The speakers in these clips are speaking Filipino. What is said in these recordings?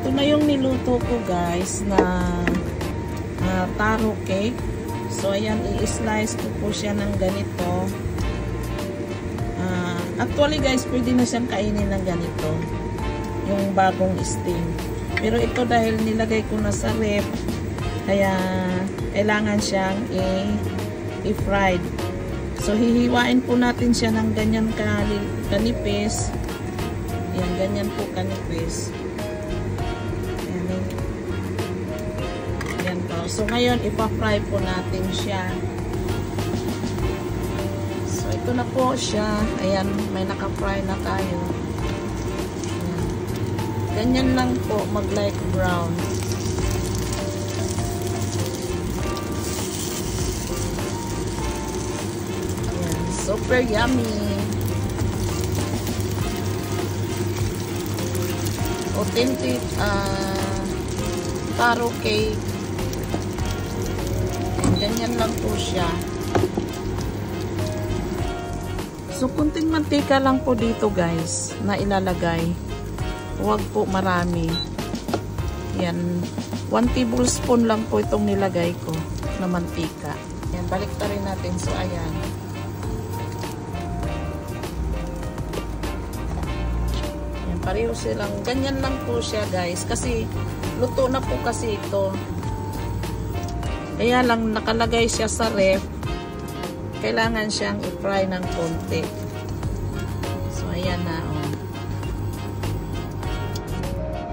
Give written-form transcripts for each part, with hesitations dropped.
Ito na yung niluto ko guys na taro cake. So ayan, i-slice ko po siya ng ganito. Actually guys, pwede na siyang kainin ng ganito. Yung bagong steam. Pero ito dahil nilagay ko na sa ref, kaya kailangan siyang i-fried. So hihiwain po natin siya ng ganyan kanipis. Ayan, ganyan po kanipis. Ayan. Ayan po. So ngayon, ipa-fry po natin siya. So ito na po siya. Ayan, may naka-fry na tayo. Ayan. Ganyan lang po, mag-light brown. Ayan, super yummy. Authentic taro cake. And ganyan lang po siya. So kunting mantika lang po dito guys na ilalagay. Huwag po marami. Yan, 1 tablespoon lang po itong nilagay ko na mantika. Yan, baliktarin natin. So ayan. Pareho silang, ganyan lang po siya guys, kasi luto na po kasi ito. Kaya lang nakalagay siya sa ref, kailangan siyang i-fry ng konti. So ayan na oh.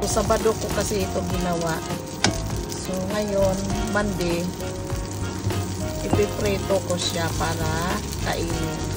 So, Sabado ko kasi ito ginawa. So ngayon, Monday, ipiprito ko siya para kainin.